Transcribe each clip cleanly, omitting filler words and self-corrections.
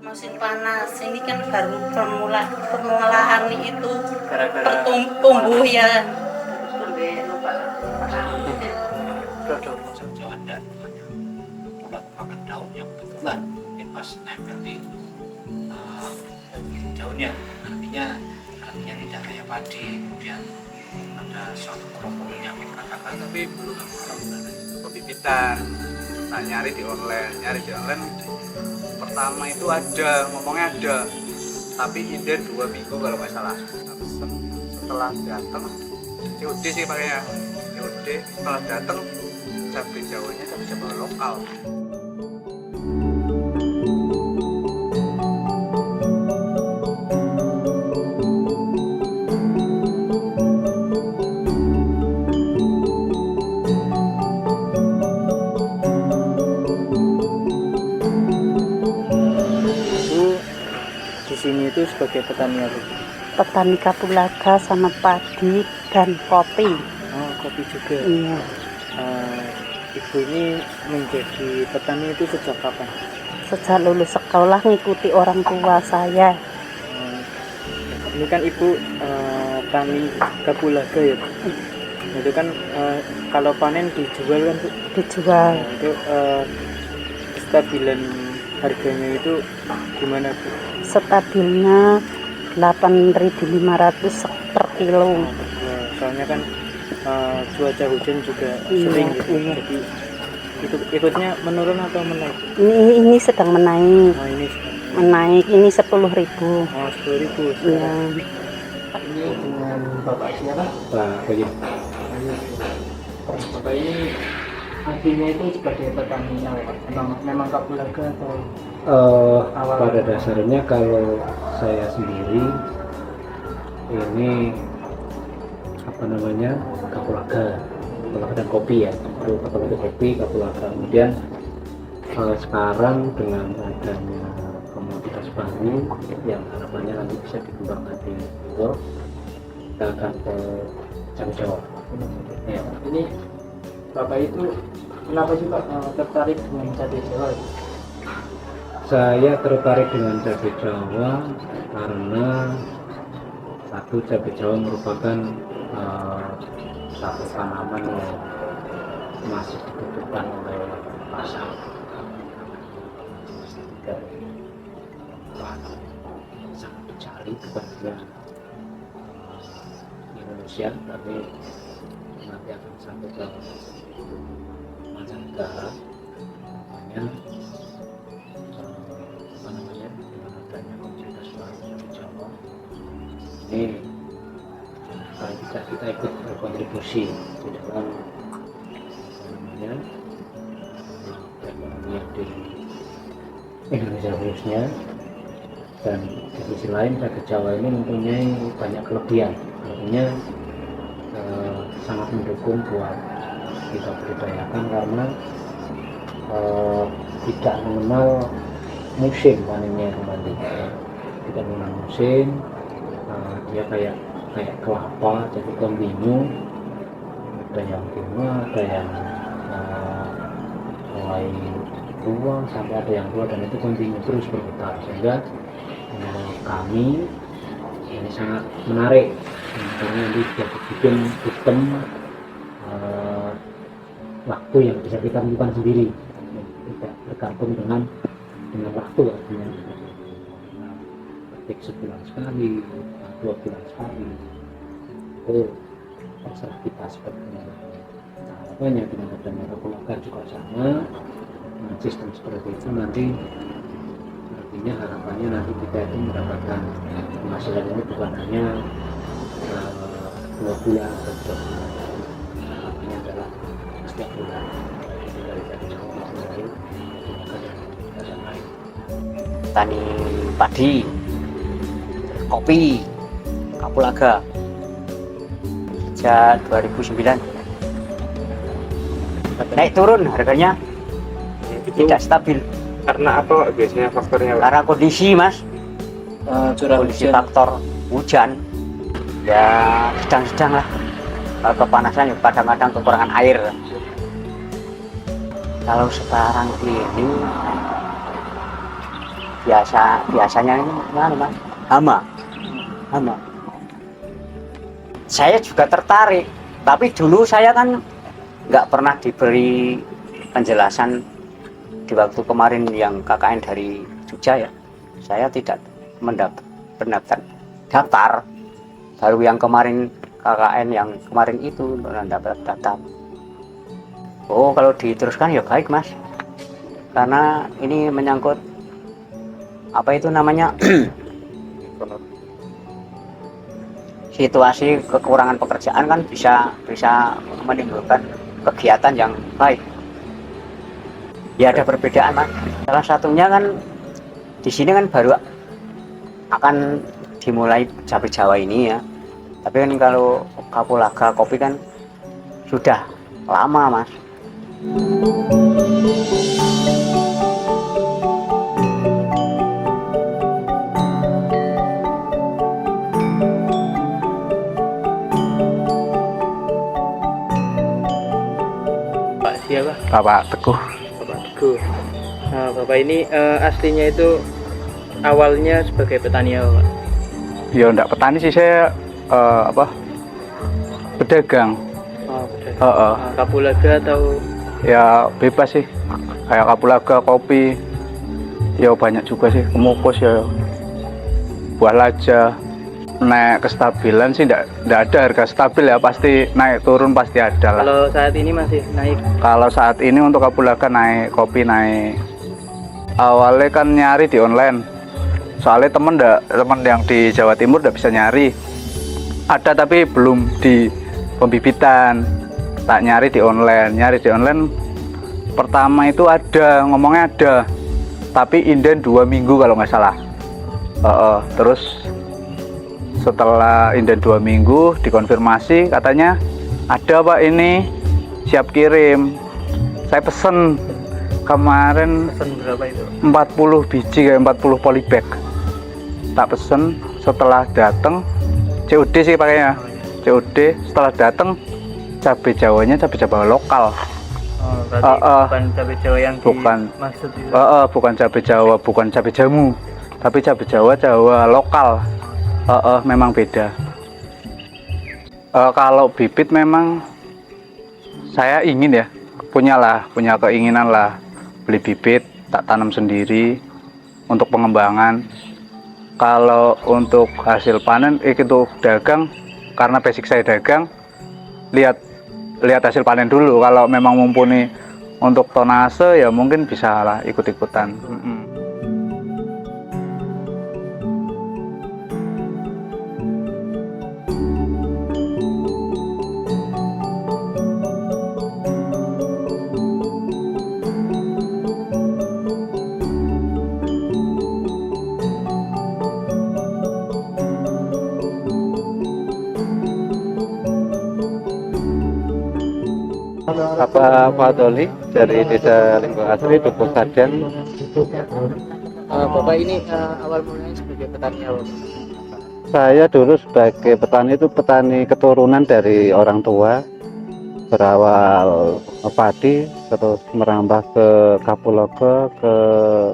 musim panas ini kan baru permulaan itu gara-gara tumbuh ya. produk Jawa dan ulat makan daun yang kebetulan mungkin pas nempel di daunnya, artinya tidak kayak padi, kemudian ada suatu kelompok yang mengatakan tapi belum pembibitan. Nah, nyari di online pertama itu ada, ngomongnya ada, tapi inden 2 minggu kalau nggak salah. Setelah datang COD sih pakainya COD, setelah datang cabai jawanya cabai Jawa lokal. Di sini itu sebagai petani apa? Petani kapulaga sama padi dan kopi. Oh, kopi juga. Iya. Ibu ini menjadi petani itu sejak kapan? Sejak lulus sekolah ngikuti orang tua saya. Ini kan ibu tani kapulaga ya, Bu? Itu kan kalau panen dijual kan, Bu? Dijual. Itu kestabilan harganya itu gimana, Bu? Stabilnya 8.500 per kilo. Soalnya kan cuaca hujan juga Iya, sering gitu. iya. Jadi itu ikutnya menurun atau menaik? Ini sedang menaik. Oh, ini Menaik ini 10.000. oh 10.000. Iya. Ini dengan Bapak siapa? Pak Bayu. Bapak ini artinya itu sebagai petani apa, Pak? Memang kapulaga atau Pada dasarnya kalau saya sendiri ini kapulaga dan kopi ya, itu kapulaga kopi, kapulaga. Kemudian sekarang dengan adanya komoditas baru yang harapannya nanti bisa dikembangkan di Bogor, kita akan ke cabai Jawa. Ya. ini Bapak itu kenapa sih, Pak, tertarik dengan cabai Jawa? Saya tertarik dengan cabai Jawa karena satu, cabai Jawa merupakan satu tanaman yang masih dibutuhkan oleh pasar. Bahan sangat dicari kebanyakan Indonesia, tapi nanti akan sampai ke mancanegara. Makanya dengan adanya komunitas baru dari Jawa ini paling tidak kita ikut berkontribusi di dalam perekonomian di Indonesia khususnya. Dan di sisi lain cabai Jawa ini mempunyai banyak kelebihan, artinya sangat mendukung buat kita budidayakan karena tidak mengenal musim panennya kembali, tidak mengenal musim. Dia kayak kelapa, jadi kombinu, ada yang tua, ada yang mulai tua sampai ada yang tua, dan itu kontinu terus berputar, sehingga menurut kami ini sangat menarik karena nanti bisa bikin sistem waktu yang bisa kita tentukan sendiri, tidak bergantung dengan waktu, artinya ketik sebulan sekali, 2 bulan sekali, itu terserah kita sepertinya. Nah, harapannya dengan adanya kapulaga juga sama, sistem seperti itu nanti artinya harapannya nanti kita itu mendapatkan penghasilan ini bukan hanya 2 bulan atau 3 bulan, harapannya adalah setiap bulan dari Jawa mulai dan lain. Tani padi, kopi, kapulaga sejak 2009. Naik turun harganya, tidak stabil. Karena apa biasanya faktornya, Pak? Karena kondisi, Mas, Curah kondisi hujan. faktor hujan ya sedang-sedang lah. Kepanasan, kadang-kadang kekurangan air. Kalau sekarang ini biasanya ini mana mas? Hama. Saya juga tertarik, tapi dulu saya kan nggak pernah diberi penjelasan di waktu kemarin yang KKN dari Jogja ya. Saya tidak mendaftar daftar, baru yang kemarin KKN yang kemarin itu daftar. Oh kalau diteruskan ya baik mas, karena ini menyangkut apa itu namanya situasi kekurangan pekerjaan kan bisa menimbulkan kegiatan yang baik. Ya ada perbedaan mas. Salah satunya kan di sini kan baru akan dimulai cabai Jawa ini ya. Tapi kan kalau Kapulaga kopi kan sudah lama mas. Pak siapa? Bapak Teguh. Bapak Teguh. Nah, Bapak ini aslinya itu awalnya sebagai petani apa, Pak? Ya enggak petani sih, saya pedagang. Oh, pedagang. Kapulaga atau Ya bebas sih, kayak Kapulaga, kopi, ya banyak juga sih, kemukus ya, buah laja. Naik kestabilan sih enggak ada harga stabil ya, pasti naik turun pasti ada lah. kalau saat ini masih naik? Kalau saat ini untuk Kapulaga naik, kopi naik. Awalnya kan nyari di online, soalnya temen yang di Jawa Timur udah bisa nyari. Ada tapi belum di pembibitan. Tak nyari di online. Pertama itu ngomongnya ada, tapi inden 2 minggu kalau nggak salah. Terus setelah inden 2 minggu dikonfirmasi katanya ada pak, ini siap kirim. Saya pesen kemarin Pesan berapa itu? 40 biji kayak 40 polybag. Tak pesen, setelah datang COD sih pakainya. COD setelah datang cabai Jawanya cabai Jawa lokal. Oh, berarti bukan cabai Jawa yang dimaksud itu. Bukan cabai Jawa, bukan cabai jamu, tapi cabai Jawa lokal. Memang beda. Kalau bibit memang saya ingin ya, punya keinginan lah beli bibit, tak tanam sendiri untuk pengembangan. Kalau untuk hasil panen itu dagang, karena basic saya dagang, lihat hasil panen dulu. Kalau memang mumpuni untuk tonase ya mungkin bisa lah ikut-ikutan. Pak Doli dari Desa Linggo Asri, Dukuh Saden. Bapak ini awal mulanya sebagai petani apa? Saya dulu sebagai petani itu petani keturunan dari orang tua, berawal padi, terus merambah ke Kapulaga, ke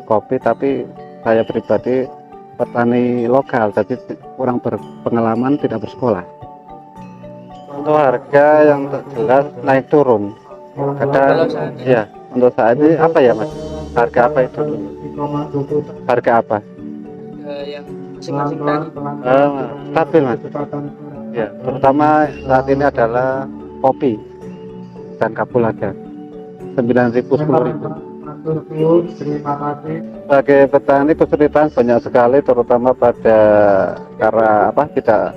kopi, tapi saya pribadi petani lokal, jadi kurang berpengalaman, tidak bersekolah. Untuk harga yang jelas naik turun. Kadang ya, untuk saat ini apa ya mas? Harga apa itu? Harga apa? Yang masing-masing tadi. Stabil mas. Ya, terutama saat ini adalah kopi dan Kapulaga 9.000, 10.000. Sebagai petani kesulitan banyak sekali, terutama karena tidak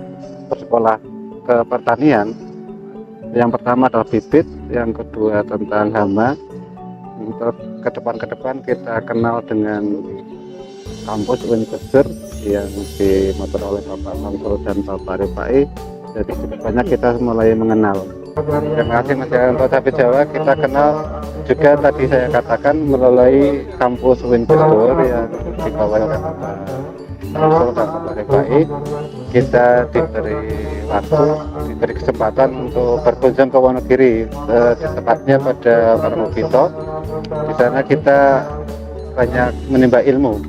bersekolah ke pertanian. Yang pertama adalah bibit, yang kedua tentang hama. Untuk ke depan kita kenal dengan kampus Winchester yang dimotor oleh Bapak Samsul dan Bapak Rifai. Jadi banyak kita mulai mengenal. Terima kasih mas. Untuk cabai Jawa kita kenal juga tadi saya katakan melalui kampus Winchester yang dibawa oleh Bapak Samsul dan Bapak Rifai. Kita diberi kesempatan untuk berkunjung ke Wonogiri, tepatnya pada Parmogito. Di sana kita banyak menimba ilmu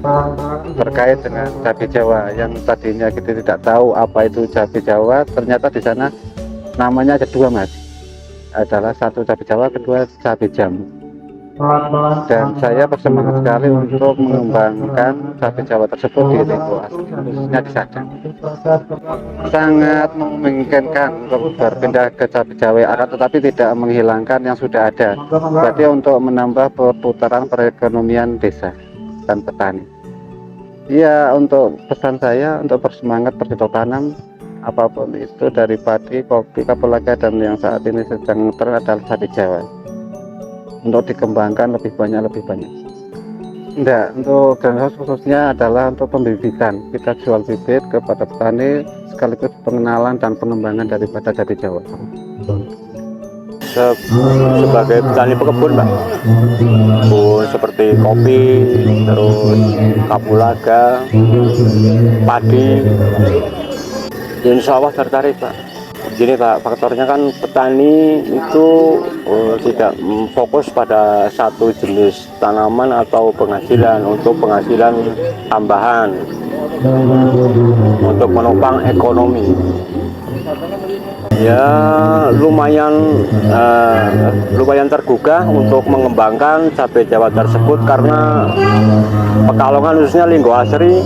terkait dengan cabai Jawa yang tadinya kita tidak tahu apa itu cabai Jawa. Ternyata di sana namanya ada dua, Mas. Adalah satu cabai Jawa, kedua cabai jamu. Dan saya bersemangat sekali untuk mengembangkan cabai Jawa tersebut di Lenggo Asri, khususnya di Sadang. Sangat memungkinkan untuk berpindah ke cabai Jawa, akan tetapi tidak menghilangkan yang sudah ada. Berarti untuk menambah perputaran perekonomian desa dan petani. Ya, untuk pesan saya untuk bersemangat bercocok tanam apapun itu, dari padi, kopi, kapulaga, dan yang saat ini sedang tren adalah cabai Jawa. Untuk dikembangkan lebih banyak. Enggak, untuk greenhouse khususnya adalah untuk pembibitan. Kita jual bibit kepada petani sekaligus pengenalan dan pengembangan daripada cabai Jawa. Sebagai petani pekebun, Pak, seperti kopi, terus kapulaga, padi, insya Allah tertarik, Pak. Gini, Pak, faktornya kan petani itu tidak fokus pada satu jenis tanaman atau penghasilan, untuk penghasilan tambahan untuk menopang ekonomi. Ya lumayan tergugah untuk mengembangkan cabai Jawa tersebut, karena Pekalongan khususnya Lenggo Asri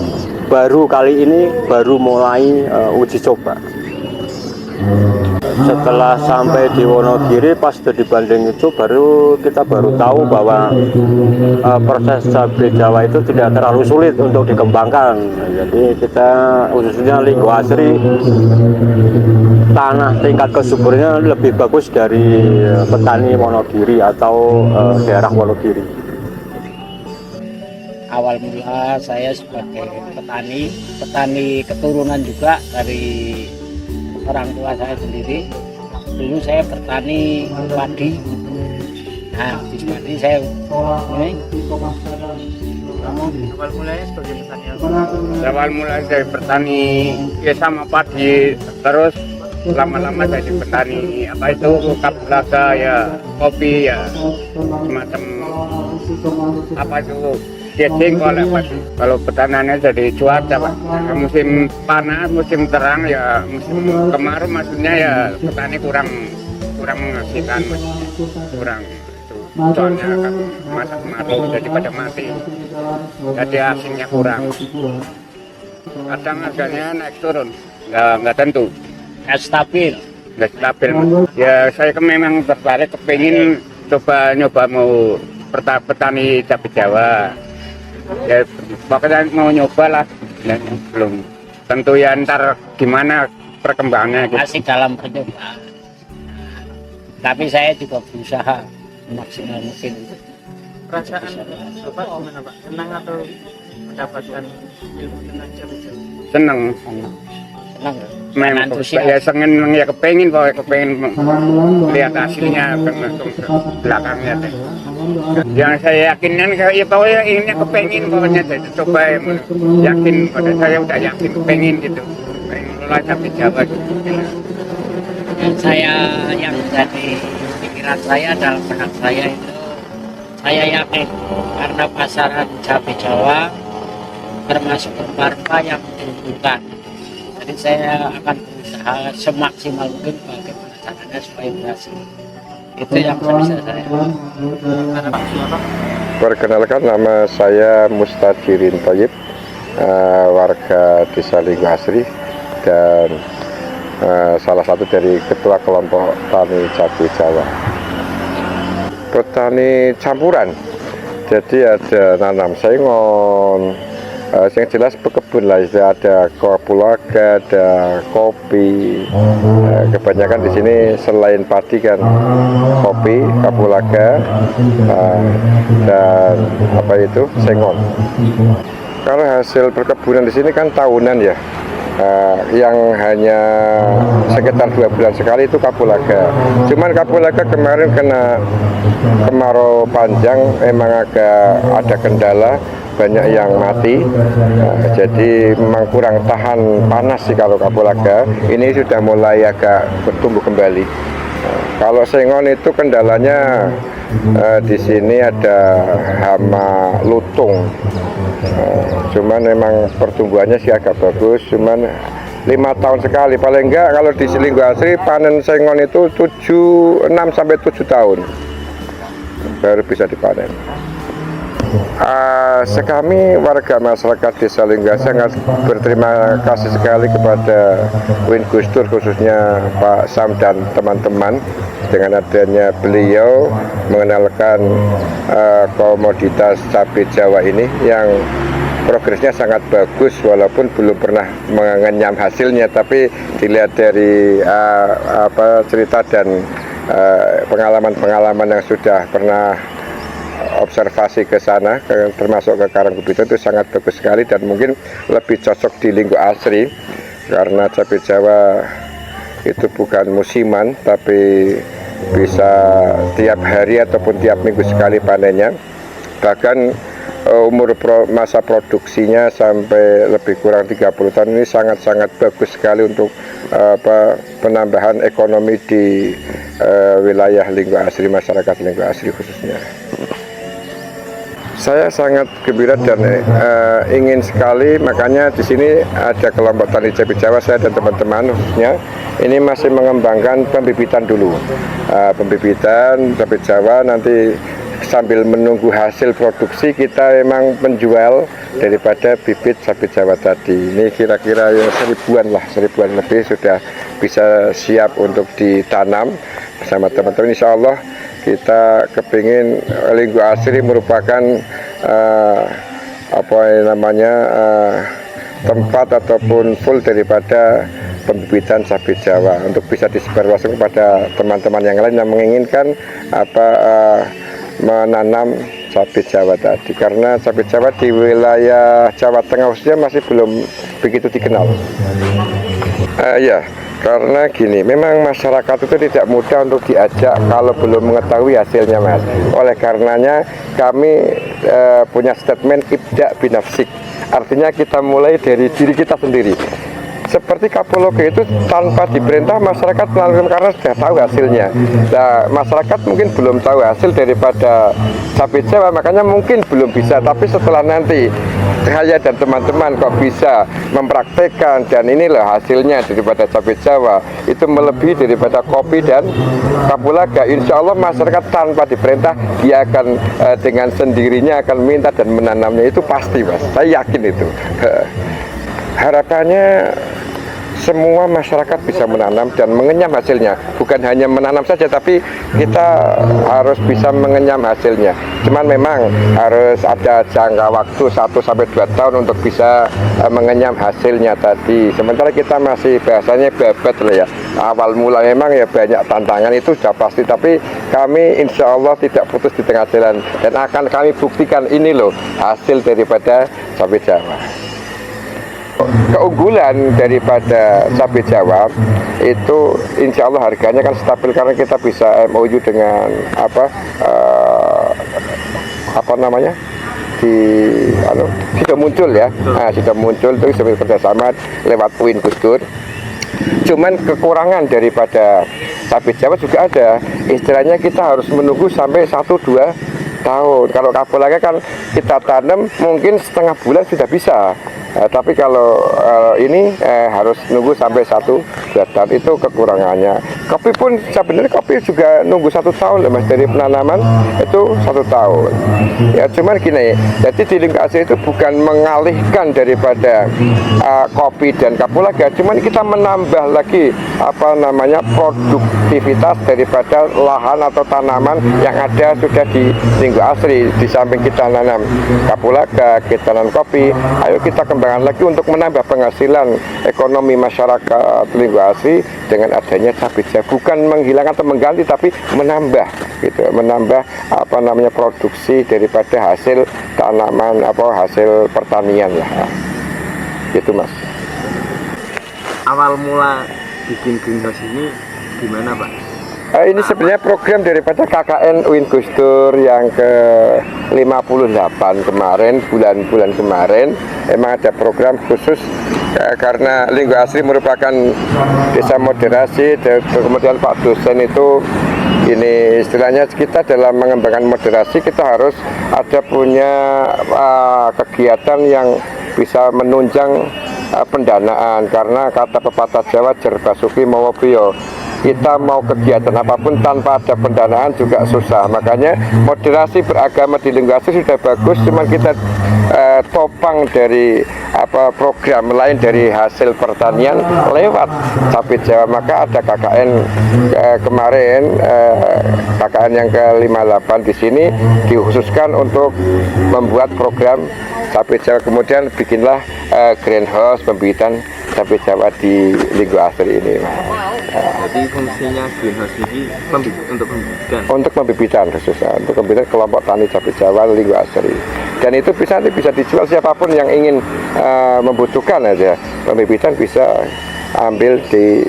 kali ini baru mulai uji coba. Setelah sampai di Wonogiri, pas dibanding itu kita baru tahu bahwa proses cabai Jawa itu tidak terlalu sulit untuk dikembangkan. Jadi kita khususnya Lenggo Asri, tanah tingkat kesuburannya lebih bagus dari petani Wonogiri atau daerah Wonogiri. Awal mula saya sebagai petani keturunan juga dari orang tua saya sendiri. Dulu saya bertani padi. Nah, di padi saya ini. Awal mulanya sebagai petani apa? Awal mulai dari petani ya sama padi, terus lama-lama jadi petani apa itu kapulaga ya, kopi ya, semacam apa itu jading kalau pertanannya jadi cuaca, Pak. Musim panas, musim terang ya, musim kemarau maksudnya ya petani kurang menghasilkan, kurang itu. Soalnya kan masa kemarau jadi pada mati, jadi hasilnya kurang. Kadang harganya naik turun, nggak tentu, nggak stabil. Ya saya memang tertarik, kepingin nyoba mau petani cabai Jawa. Ya pokoknya mau nyoba lah, ya, belum tentu ya ntar gimana perkembangannya gitu. Masih dalam percobaan, tapi saya juga berusaha maksimal mungkin. Perasaan Bapak gimana, Pak? Senang atau mendapatkan ilmu tentang cabai Jawa? Senang memang ya, ya kepengen lihat hasilnya ke belakangnya deh. Yang saya yakinkan ya pokoknya ini kepengen pokoknya jadi coba, yakin pada saya udah yakin kepengen gitu, pengen ngelola cabai Jawa gitu. Yang jadi pikiran saya, dalam benak saya itu, saya yakin karena pasaran cabai Jawa termasuk rempah yang dibutuhkan. Jadi saya akan berusaha semaksimal mungkin bagaimana caranya supaya berhasil. Itu yang bisa saya. Perkenalkan, nama saya Mustajirin Thayyib, warga Desa Lenggo Asri dan salah satu dari ketua kelompok tani cabai Jawa. Petani campuran, jadi ada nanam sengon, yang jelas pekebun lah, ada kapulaga, ada kopi. Kebanyakan di sini selain padi kan kopi, kapulaga, dan apa itu sengon. Kalau hasil perkebunan di sini kan tahunan ya, yang hanya sekitar 2 bulan sekali itu kapulaga. Cuman kapulaga kemarin kena kemarau panjang, emang agak ada kendala, banyak yang mati, jadi memang kurang tahan panas sih kalau kapulaga. Ini sudah mulai agak bertumbuh kembali. Kalau sengon itu kendalanya di sini ada hama lutung. Cuman memang pertumbuhannya sih agak bagus, cuman 5 tahun sekali paling enggak. Kalau di Linggo Asri panen sengon itu 6 sampai 7 tahun baru bisa dipanen. Kami warga masyarakat Desa Linggo Asri sangat berterima kasih sekali kepada Win Gus Dur, khususnya Pak Sam dan teman-teman, dengan adanya beliau mengenalkan komoditas cabai Jawa ini yang progresnya sangat bagus, walaupun belum pernah mengenyam hasilnya, tapi dilihat dari cerita dan pengalaman-pengalaman yang sudah pernah observasi ke sana, termasuk ke Karangkopitan, itu sangat bagus sekali dan mungkin lebih cocok di Linggo Asri karena cabai Jawa itu bukan musiman, tapi bisa tiap hari ataupun tiap minggu sekali panennya. Bahkan masa produksinya sampai lebih kurang 30 tahun. Ini sangat-sangat bagus sekali untuk penambahan ekonomi di wilayah Linggo Asri, masyarakat Linggo Asri khususnya. Saya sangat gembira dan ingin sekali, makanya di sini ada kelompok tani cabai Jawa, saya dan teman-teman khususnya ini masih mengembangkan pembibitan dulu, pembibitan cabai Jawa. Nanti sambil menunggu hasil produksi kita memang menjual daripada bibit cabai Jawa tadi. Ini kira-kira yang 1000-an lebih sudah bisa siap untuk ditanam bersama teman-teman. Insya Allah kita kepingin Linggo Asri merupakan tempat ataupun full daripada pembibitan cabai Jawa untuk bisa disebarluaskan kepada teman-teman yang lain yang menginginkan menanam cabai Jawa tadi, karena cabai Jawa di wilayah Jawa Tengah khususnya masih belum begitu dikenal. Ya, karena gini, memang masyarakat itu tidak mudah untuk diajak kalau belum mengetahui hasilnya, Mas. Oleh karenanya kami punya statement ibda binafsik, artinya kita mulai dari diri kita sendiri. Seperti Kapologa itu tanpa diperintah masyarakat melakukan karena sudah tahu hasilnya. Nah, masyarakat mungkin belum tahu hasil daripada cabai Jawa, makanya mungkin belum bisa. Tapi setelah nanti saya dan teman-teman kok bisa mempraktekkan dan inilah hasilnya daripada cabai Jawa, itu melebihi daripada kopi dan kapulaga. Insya Allah masyarakat tanpa diperintah dia akan dengan sendirinya akan minta dan menanamnya, itu pasti, Mas. Saya yakin itu. Harapannya semua masyarakat bisa menanam dan mengenyam hasilnya. Bukan hanya menanam saja, tapi kita harus bisa mengenyam hasilnya. Cuman memang harus ada jangka waktu 1-2 tahun untuk bisa mengenyam hasilnya tadi. Sementara kita masih bahasanya bebet lah ya. Awal mula memang ya banyak tantangan, itu sudah pasti. Tapi kami insya Allah tidak putus di tengah jalan. Dan akan kami buktikan ini loh hasil daripada cabai Jawa. Keunggulan daripada cabai Jawa itu insya Allah harganya kan stabil, karena kita bisa MOU dengan sudah muncul ya, sudah muncul itu sebagai kerjasama lewat Win Gus Dur. Cuman kekurangan daripada cabai Jawa juga ada, istilahnya kita harus menunggu sampai 1-2 tahun. Kalau kapulaga kan kita tanam mungkin setengah bulan sudah bisa. Tapi kalau ini harus nunggu sampai 1-2 tahun, itu kekurangannya. Kopi pun sebenarnya kopi juga nunggu 1 tahun loh, Mas, dari penanaman itu 1 tahun. Ya cuman gini, jadi di Linggo Asri itu bukan mengalihkan daripada kopi dan kapulaga, cuman kita menambah lagi produktivitas daripada lahan atau tanaman yang ada sudah di Linggo Asri. Di samping kita nanam kapulaga, kita nanam kopi, ayo kita kembangkan lagi untuk menambah penghasilan ekonomi masyarakat Linggo Asri dengan adanya cabai Jawa. Bukan menghilangkan atau mengganti, tapi menambah gitu, menambah produksi daripada hasil tanaman hasil pertanian lah. Gitu, Mas. Awal mula bikin greenhouse ini gimana, Pak? Ini sebenarnya program daripada KKN Win Gus Dur yang ke-58 kemarin, bulan-bulan kemarin. Emang ada program khusus karena Linggo Asri merupakan desa moderasi, kemudian Pak dosen itu ini istilahnya kita dalam mengembangkan moderasi kita harus ada punya kegiatan yang bisa menunjang pendanaan, karena kata pepatah Jawa jer basuki mawa priya, kita mau kegiatan apapun tanpa ada pendanaan juga susah. Makanya moderasi beragama di Linggo Asri sudah bagus, cuman kita topang dari program lain dari hasil pertanian lewat cabai Jawa. Maka ada KKN kemarin, KKN yang ke-58 di sini dikhususkan untuk membuat program cabai Jawa. Kemudian bikinlah greenhouse pembibitan cabai Jawa di Linggo Asri ini. Jadi fungsinya greenhouse ini untuk pembibitan? Untuk pembibitan khususnya, untuk pembibitan kelompok tani cabai Jawa Linggo Asri. Dan itu bisa dijual siapapun yang ingin membutuhkan aja. Pembibitan bisa ambil di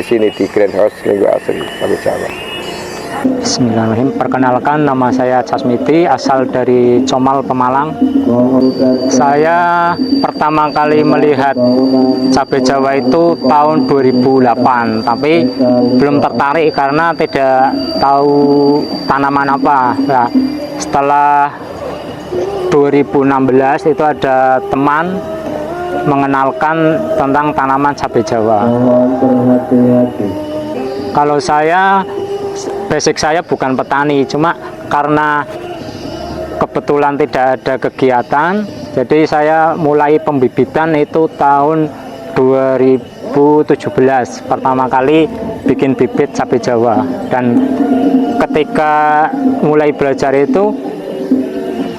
sini di greenhouse Linggo Asri cabai Jawa. Bismillahirrahmanirrahim. Perkenalkan, nama saya Casmiti, asal dari Comal, Pemalang. Saya pertama kali melihat cabai Jawa itu tahun 2008, tapi belum tertarik karena tidak tahu tanaman apa. Nah, setelah 2016 itu ada teman mengenalkan tentang tanaman cabai Jawa. Kalau saya, basic saya bukan petani, cuma karena kebetulan tidak ada kegiatan, jadi saya mulai pembibitan itu tahun 2017 pertama kali bikin bibit cabai Jawa. Dan ketika mulai belajar itu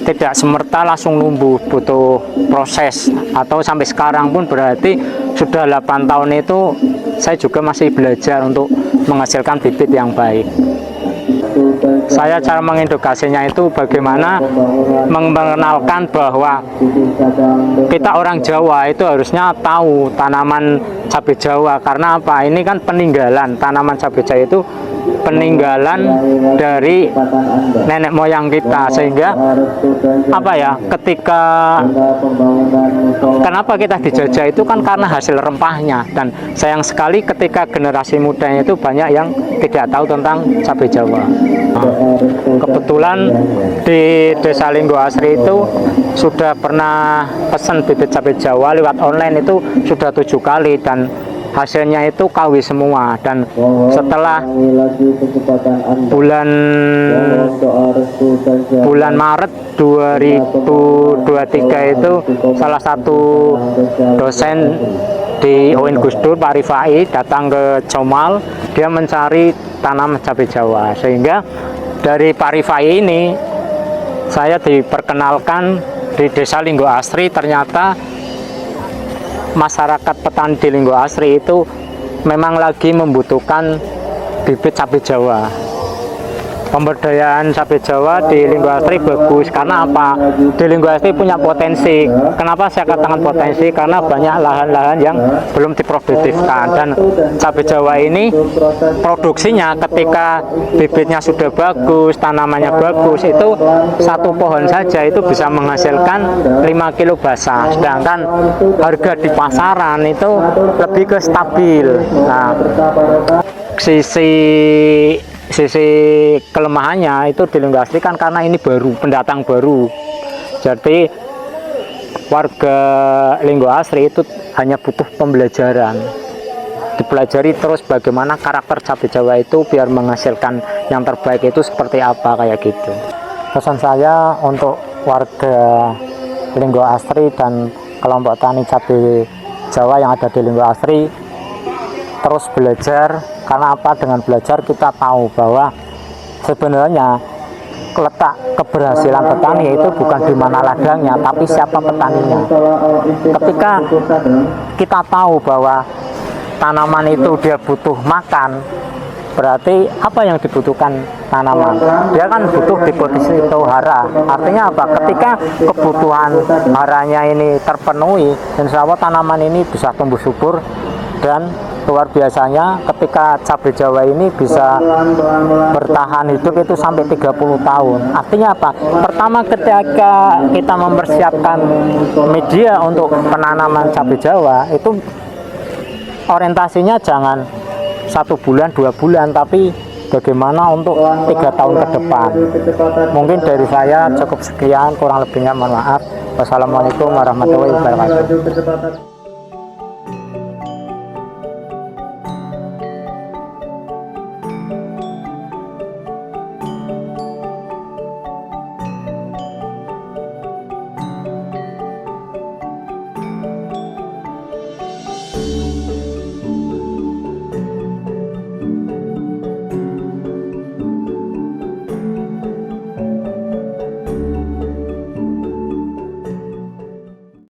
tidak semerta langsung numbuh, butuh proses, atau sampai sekarang pun berarti sudah 8 tahun itu saya juga masih belajar untuk menghasilkan bibit yang baik. Saya cara mengedukasinya itu bagaimana mengenalkan bahwa kita orang Jawa itu harusnya tahu tanaman cabai Jawa. Karena apa? Ini kan peninggalan tanaman cabai Jawa itu peninggalan dari nenek moyang kita, sehingga ketika kenapa kita dijajah itu kan karena hasil rempahnya. Dan sayang sekali ketika generasi mudanya itu banyak yang tidak tahu tentang cabai Jawa. Kebetulan di Desa Linggo Asri itu sudah pernah pesan bibit cabai Jawa lewat online itu sudah 7 kali, dan hasilnya itu KW semua. Dan setelah bulan Maret 2023 itu salah satu dosen di UIN Gus Dur, Pak Rifai, datang ke Comal. Dia mencari tanam cabai Jawa, sehingga dari Pak Rifai ini saya diperkenalkan di Desa Linggo Asri. Ternyata masyarakat petani di Linggo Asri itu memang lagi membutuhkan bibit cabai Jawa. Pemberdayaan cabai Jawa di Linggo Asri bagus. Karena apa? Di Linggo Asri punya potensi. Kenapa saya katakan potensi? Karena banyak lahan-lahan yang belum diproduktifkan. Dan cabai Jawa ini produksinya ketika bibitnya sudah bagus, tanamannya bagus, itu satu pohon saja itu bisa menghasilkan 5 kilo basah. Sedangkan harga di pasaran itu lebih ke stabil. Nah, sisi kelemahannya itu di Linggo Asri kan karena ini baru, pendatang baru. Jadi warga Linggo Asri itu hanya butuh pembelajaran. Dipelajari terus bagaimana karakter cabai Jawa itu biar menghasilkan yang terbaik itu seperti apa, kayak gitu. Pesan saya untuk warga Linggo Asri dan kelompok tani cabai Jawa yang ada di Linggo Asri, terus belajar. Karena apa? Dengan belajar kita tahu bahwa sebenarnya letak keberhasilan petani itu bukan di mana ladangnya, tapi siapa petaninya. Ketika kita tahu bahwa tanaman itu dia butuh makan, berarti apa yang dibutuhkan tanaman? Dia kan butuh deposito hara. Artinya apa? Ketika kebutuhan haranya ini terpenuhi, insya Allah tanaman ini bisa tumbuh subur. Dan luar biasanya ketika cabai Jawa ini bisa bertahan hidup itu sampai 30 tahun. Artinya apa? Pertama, ketika kita mempersiapkan media untuk penanaman cabai Jawa, itu orientasinya jangan 1 bulan 2 bulan, tapi bagaimana untuk 3 tahun ke depan. Mungkin dari saya cukup sekian, kurang lebihnya mohon maaf. Wassalamualaikum warahmatullahi wabarakatuh.